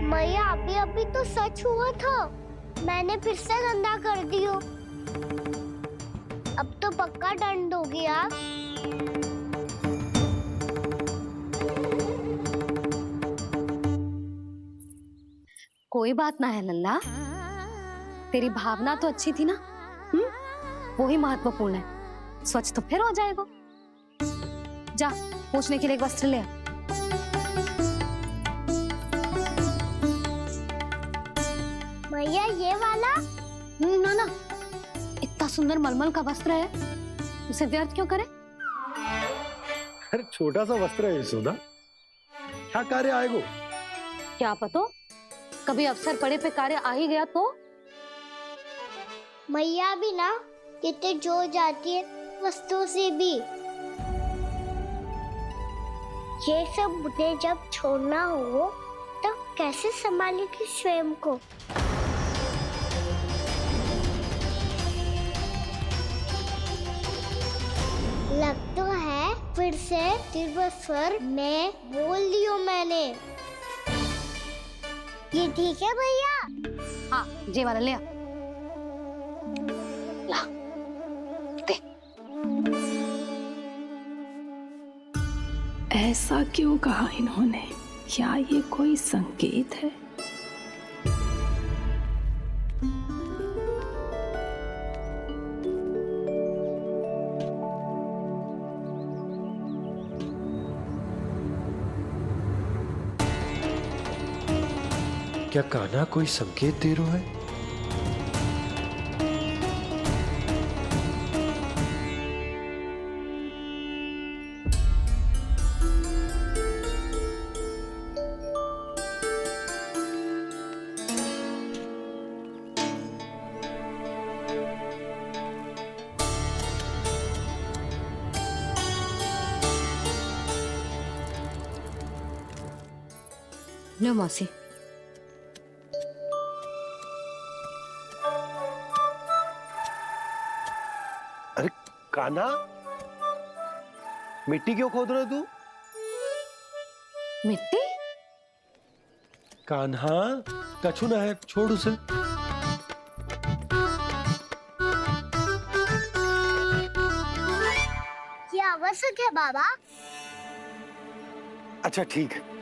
मैया अभी अभी तो सच हुआ था, मैंने फिर से गंदा कर दियो। अब तो पक्का दंड हो गया। कोई बात ना है लल्ला, तेरी भावना तो अच्छी थी ना। वो ही महत्वपूर्ण है। स्वच्छ तो फिर हो जाएगा। जा पोंछने के लिए एक वस्त्र ले आ। मैया ये वाला? ना ना, इतना सुंदर मलमल का वस्त्र है, उसे व्यर्थ क्यों करे? अरे छोटा सा वस्त्र है यशोदा, क्या कार्य आएगा? क्या पता, कभी अवसर पड़े पे कार्य आ ही गया तो? मैया भी ना कितने जोर जाती है वस्तुओं से भी। ये सब मुझे जब छोड़ना हो तो कैसे संभालेगी स्वयं को? लग तो है फिर से तीव्र स्वर में बोल दियो मैंने। ये ठीक है भैया? हाँ, ये वाला ले आ। ला, दे। ऐसा क्यों कहा इन्होंने? क्या ये कोई संकेत है? क्या कान्हा कोई संकेत दे रहा है? लो मौसी। अरे कान्हा, मिट्टी क्यों खोद रहे तू? मिट्टी? कान्हा, कछु ना है, छोड़ उसे। ये आवश्यक है बाबा। अच्छा ठीक है।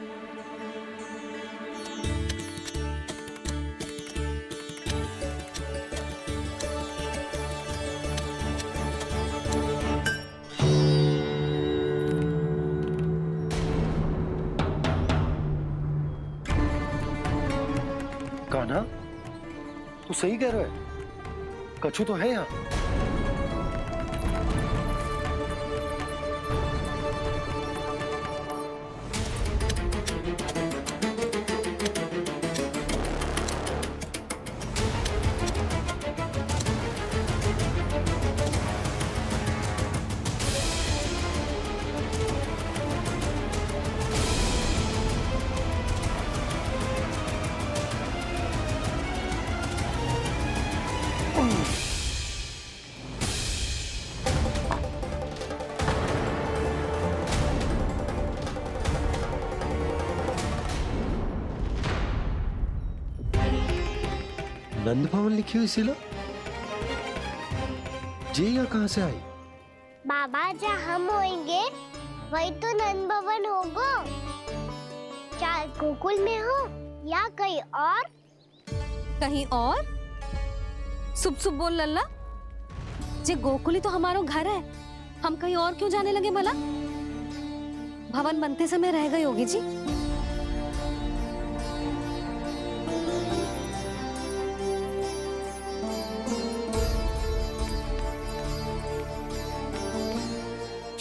कान्हा, तू सही कह रहा है, कछु तो है यहाँ। नंद भवन लिखी हुई सिला, जी या कहां से आई? बाबा जहाँ हम होंगे वही तो नंद भवन होगा। चाहे गोकुल में हो या कहीं और। कहीं और? सुब सुब बोल लल्ला, जे गोकुली तो हमारा घर है, हम कहीं और क्यों जाने लगे भला? भवन बनते समय रह गई होगी जी।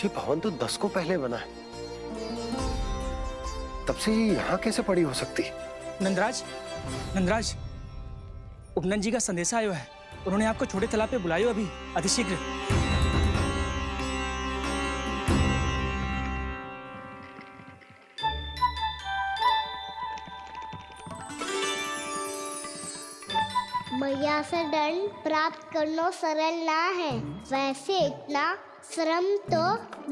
ये भवन तो 10 को पहले बना है, तब से ये यहाँ कैसे पड़ी हो सकती? नंदराज, नंदराज, उपनंद जी का संदेशा आयो है। उन्होंने आपको छोटे तालाब पे बुलायो अभी, अतिशीघ्र। मैया से दंड प्राप्त करना सरल ना है। वैसे इतना श्रम तो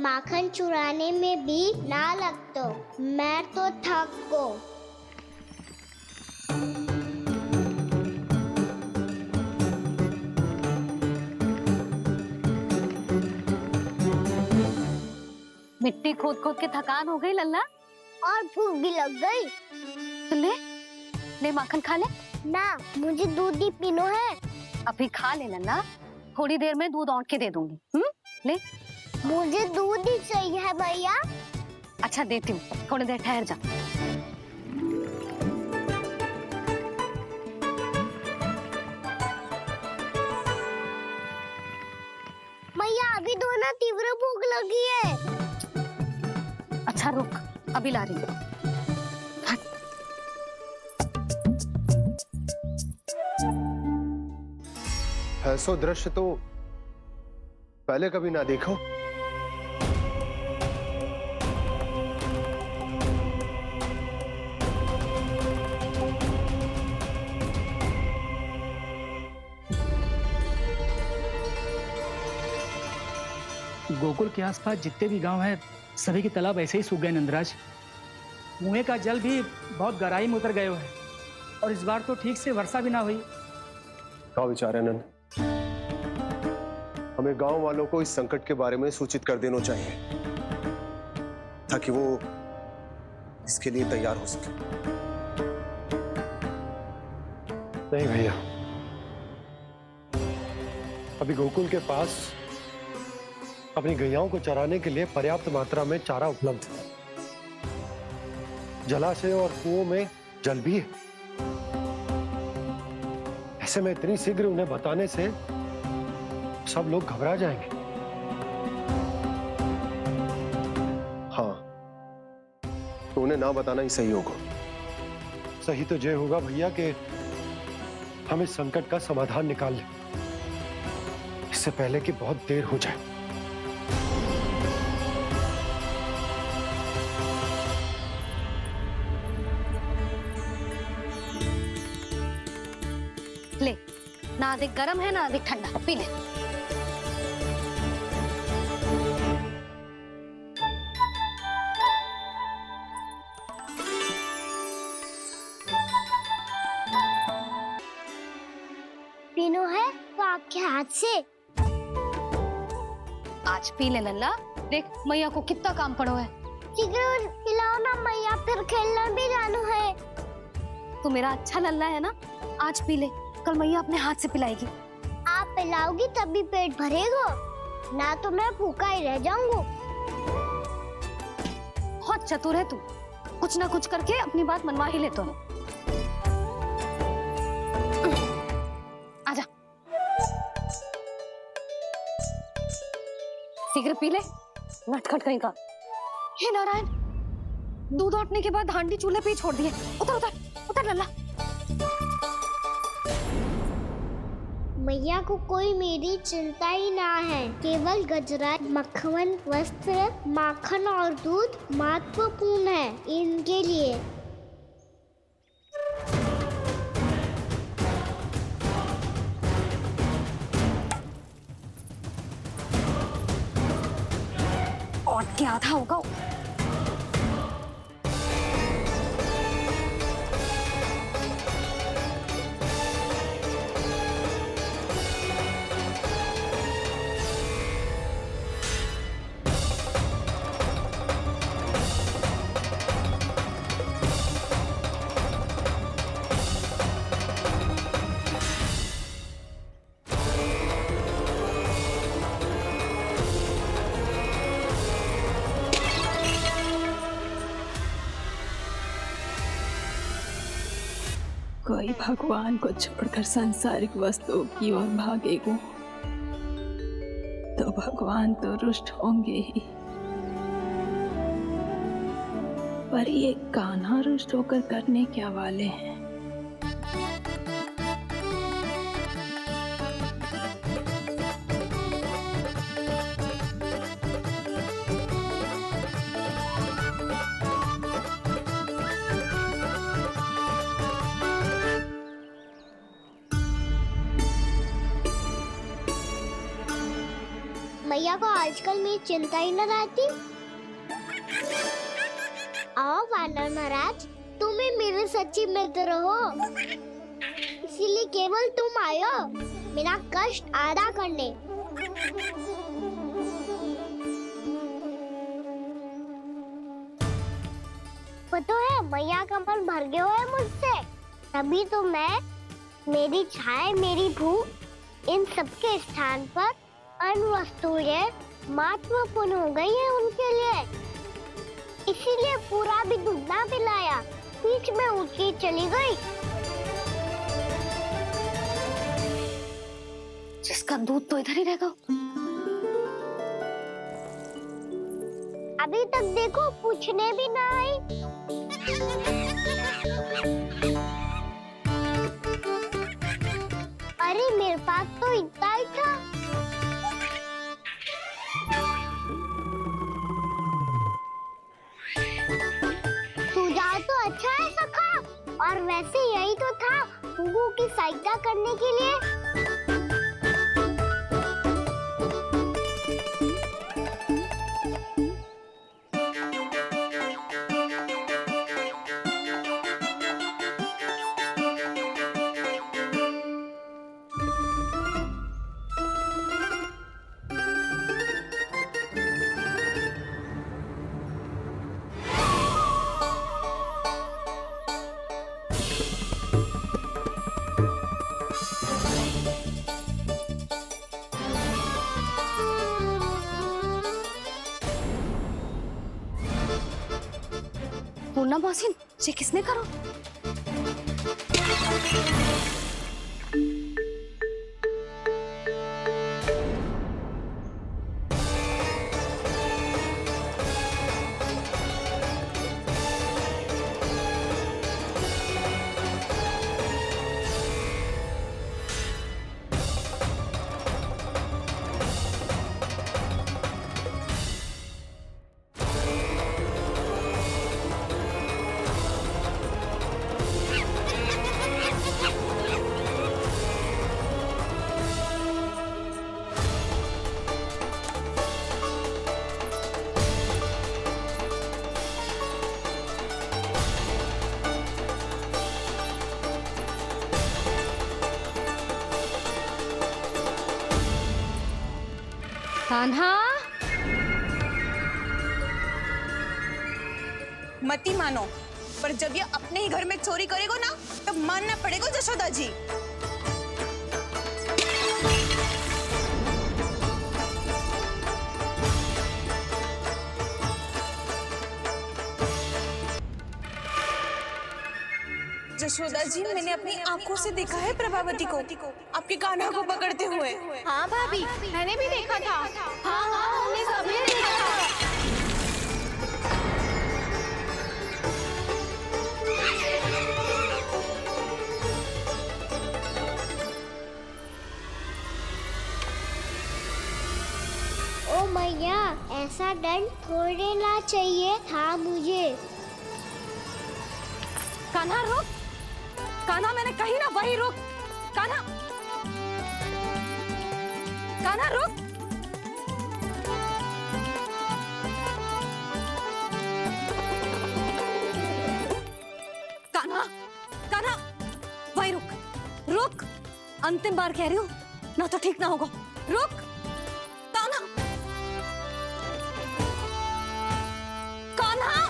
माखन चुराने में भी ना लगतो। मैं तो थक गो। मिट्टी खोद खोद के थकान हो गई लल्ला। और भूख भी लग गई। तो ले माखन खा ले। ना, मुझे दूध ही पीनो है। अभी खा ले लल्ला, थोड़ी देर में दूध औंट के दे दूंगी। ले। मुझे दूध ही चाहिए भैया। अच्छा देती हूँ, थोड़ी देर ठहर जा। भैया अभी तो ना तीव्र भूख लगी है। अच्छा रुक, अभी ला रही हूँ। ऐसा दृश्य तो पहले कभी ना देखो। गोकुल के आसपास जितने भी गांव हैं सभी के तालाब ऐसे ही सूख गए नंदराज। कुएं का जल भी बहुत गहराई में उतर गए है और इस बार तो ठीक से वर्षा भी ना हुई। क्या विचार है नंद? हमें गांव वालों को इस संकट के बारे में सूचित कर देना चाहिए ताकि वो इसके लिए तैयार हो सके। नहीं भैया, अभी गोकुल के पास अपनी गैयाओं को चराने के लिए पर्याप्त मात्रा में चारा उपलब्ध है। जलाशय और कुओं में जल भी है। ऐसे में इतनी शीघ्र उन्हें बताने से सब लोग घबरा जाएंगे। हाँ, तो उन्हें ना बताना ही सही होगा। सही तो ये होगा भैया कि हम इस संकट का समाधान निकाल लें, इससे पहले कि बहुत देर हो जाए। ले, ना अधिक गर्म है ना अधिक ठंडा, पी ले। पीनो है तो आपके हाथ से। आज पी ले लल्ला, देख मैया को कितना काम पड़ो है। शीघ्र खिलाओ ना मैया, फिर खेलना भी जानो है। तू मेरा अच्छा लल्ला है ना, आज पी ले, कल मैया अपने हाथ से पिलाएगी। आप पिलाओगी तभी पेट भरेगा, ना तो मैं भूखा ही रह जाऊंगा। बहुत चतुर है तू, कुछ ना कुछ करके अपनी बात मनवा ही लेता है। आजा, शीघ्र पी ले, नटखट कहीं का। हे नारायण, दूध औटने के बाद हांडी चूल्हे पे ही छोड़ दिए। उतर उतर उतर लल्ला। मैया को कोई मेरी चिंता ही ना है। केवल गजरा, मक्खन, वस्त्र, माखन और दूध महत्वपूर्ण है इनके लिए। और क्या था होगा। कोई भगवान को छोड़कर सांसारिक वस्तुओं की ओर भागेगा तो भगवान तो रुष्ट होंगे ही, पर ये कान्हा रुष्ट होकर करने क्या वाले हैं? मैया को आजकल मेरी चिंता ही न रहती। आओ वानर महाराज, तुम ही मेरे सच्ची मित्र हो, इसीलिए केवल तुम आयो मेरा कष्ट आधा करने। पता है मैया का मन भर गया है मुझसे, तभी तो मैं, मेरी छाया, मेरी भूख, इन सबके स्थान पर अन्य वस्तुएं महत्वपूर्ण हो गई है उनके लिए। इसीलिए पूरा भी दूध ना पिलाया, बीच में उठ के चली गई। जिसका दूध तो इधर ही रहेगा। अभी तक देखो पूछने भी ना आई। अरे मेरे पास तो इतना ही था। सुझाव तो अच्छा है सखा, और वैसे यही तो था गुगु की सहायता करने के लिए। पूर्णा मौसी, ये किसने करो? कान्हा, मती मानो, पर जब ये अपने ही घर में चोरी करेगा ना, तब मानना पड़ेगा जशोदा जी। जशोदा जी, मैंने अपनी आंखों से देखा है प्रभावती को आपके कान्हा को पकड़ते हुए। हाँ भाभी, मैंने भी देखा था। हाँ हाँ, हमने सभी ने देखा था। ओ मैया, ऐसा दंड थोड़ी देना चाहिए था मुझे। कान्हा रुक, कान्हा मैंने कही ना वही रुक। कान्हा, कान्हा रुक। कान्हा, कान्हा वही रुक, रुक। अंतिम बार कह रही हूँ, ना तो ठीक ना होगा। रुक कान्हा, कान्हा।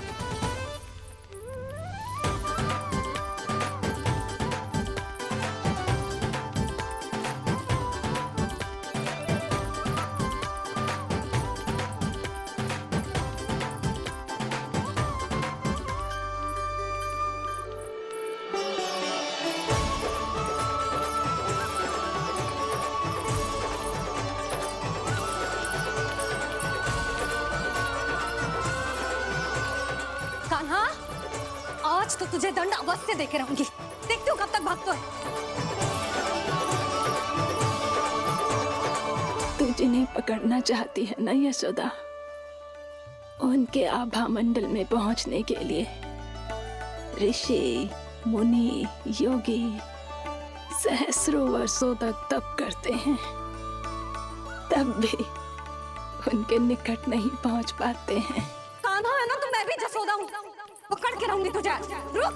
कान्हा, आज तो तुझे दंड अवश्य देके रहूंगी। देखती हूँ कब तक भागता है। तू जिन्हें पकड़ना चाहती है ना यशोदा, उनके आभा मंडल में पहुंचने के लिए ऋषि, मुनि, योगी सहस्रों वर्षों तक तप करते हैं। तब भी उनके निकट नहीं पहुंच पाते हैं। कान्हा है ना तो मैं भी जसोदा हूँ, पकड़ के रहूंगी तुझे। रुक।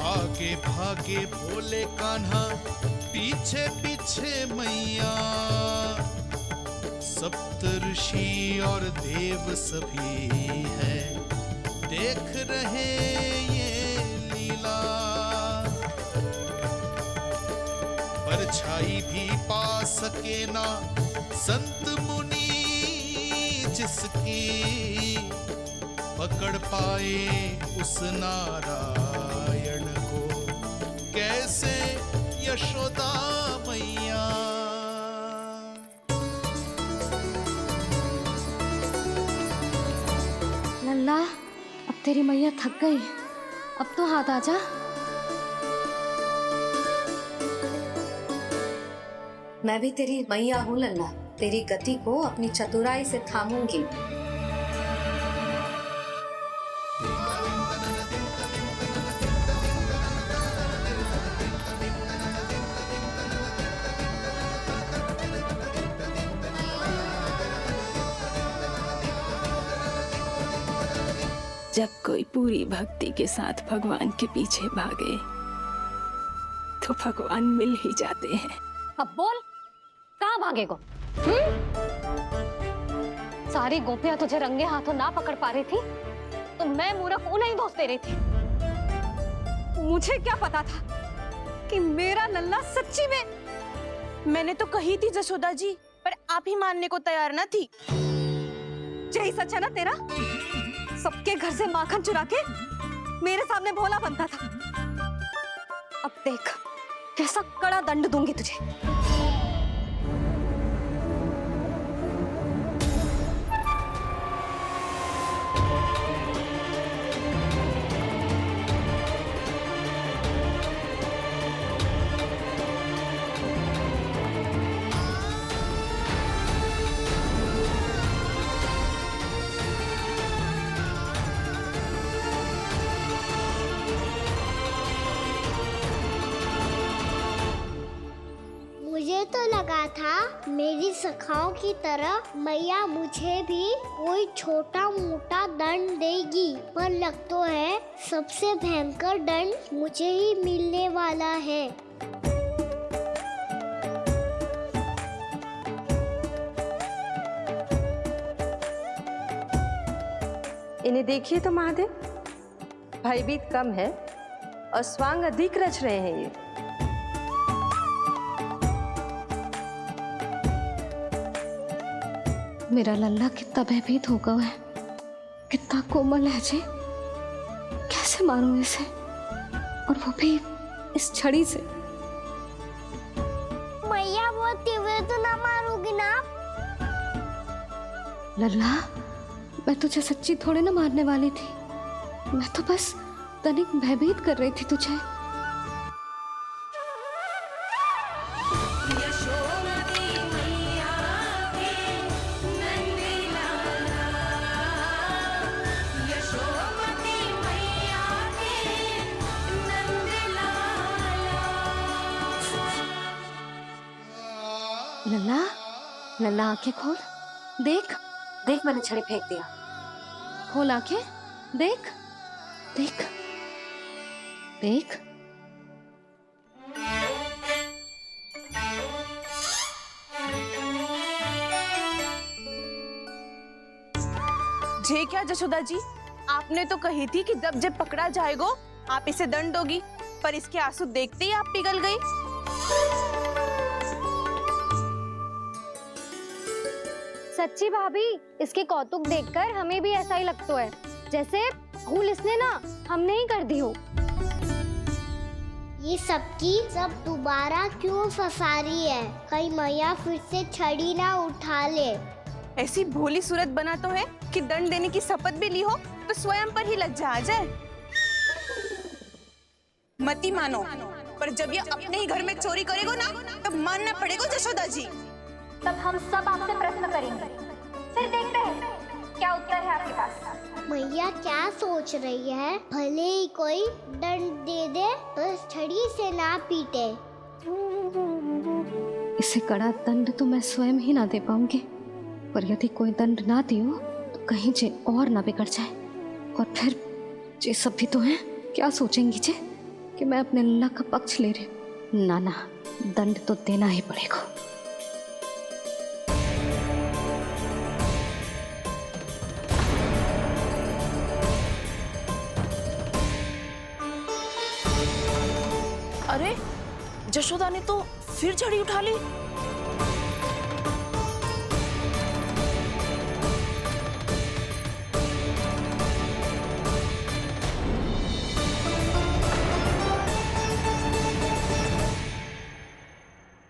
आगे भागे भोले कान्हा, पीछे पीछे मैया, सप्तऋषि और देव सभी हैं, देख रहे ये लीला। परछाई भी पा सके ना संत मुनि जिसकी, पकड़ पाए उस नारायण को कैसे यशोदा मैया। लल्ला, अब तेरी मैया थक गई, अब तो हाथ आजा। मैं भी तेरी मैया हूँ लल्ला, तेरी गति को अपनी चतुराई से थामूंगी। जब कोई पूरी भक्ति के साथ भगवान के पीछे भागे तो भगवान मिल ही जाते हैं। अब बोल, कहाँ भागेगो? सारी गोपियां तुझे रंगे हाथों ना पकड़ पा रही थी तो मैं मूर्ख उन्हें ही दोष दे रही थी। मुझे क्या पता था कि मेरा लल्ला सच्ची में। मैंने तो कही थी जसोदा जी, पर आप ही मानने को तैयार ना थी। यही सच है ना तेरा? सबके घर से माखन चुरा के मेरे सामने भोला बनता था। अब देख कैसा कड़ा दंड दूंगी तुझे। मुझे तो लगा था मेरी सखाओं की तरह मैया मुझे भी कोई छोटा मोटा दंड देगी, पर लग तो है सबसे भयंकर दंड मुझे ही मिलने वाला है। इन्हें देखिए तो महादेव, भयभीत कम है और स्वांग अधिक रच रहे हैं ये। मेरा लल्ला कितना भयभीत होगा है, कितना कोमल है जी। कैसे मारूं इसे, और वो भी इस छड़ी से। मैया बहुत तीव्र तो ना मारोगी ना? लल्ला, मैं तुझे सच्ची थोड़े ना मारने वाली थी, मैं तो बस तनिक भयभीत कर रही थी तुझे। लल्ला, लल्ला आंखें खोल, देख देख मैंने छड़ी फेंक दिया। खोल आंखें, देख देख देख। जे क्या जसोदा जी, आपने तो कही थी कि जब जब पकड़ा जाएगा आप इसे दंड दोगी, पर इसके आंसू देखते ही आप पिघल गई। सच्ची भाभी, इसके कौतुक देखकर हमें भी ऐसा ही लगता है जैसे भूल इसने ना हमने ही कर दी हो। ये सबकी सब दोबारा क्यों फंसा रही है? कहीं मैया फिर से छड़ी ना उठा ले। ऐसी भोली सूरत बना तो है कि दंड देने की शपथ भी ली हो तो स्वयं पर ही लज्जा आ जाए। मती मानो, पर जब ये अपने ही घर में चोरी करेगा ना तब मानना पड़ेगा जसोदा जी। तब हम सब आपसे प्रश्न करेंगे, फिर देखते हैं क्या उत्तर है आपके पास? मैया क्या सोच रही है? भले ही कोई दंड दे दे तो इस छड़ी से ना पीटे। इसे कड़ा दंड तो मैं स्वयं ही ना दे पाऊंगी, पर यदि कोई दंड ना दियो तो कहीं जे और ना बिगड़ जाए, और फिर जे सब भी तो हैं, क्या सोचेंगी जे कि मैं अपने लल्ला का पक्ष ले रही हूँ। ना ना, दंड तो देना ही पड़ेगा। अरे जशोदा ने तो फिर छड़ी उठा ली।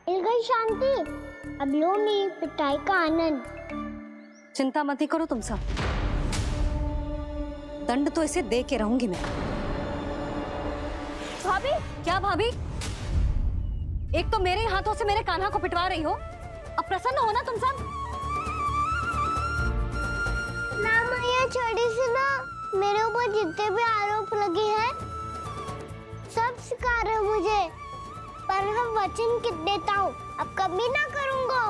मिल गई शांति। अब लो मेरी पिटाई का आनंद। चिंता मत ही करो तुम सब, दंड तो इसे दे के रहूंगी मैं। भाभी? क्या भाभी? एक तो मेरे हाथों से मेरे कान्हा को पिटवा रही हो, अब प्रसन्न हो ना तुम सब? ना मैया, छड़ी से ना मेरे ऊपर जितने भी आरोप लगे हैं सब स्वीकार है मुझे, पर हम वचन देता हूँ अब कभी ना करूँगा।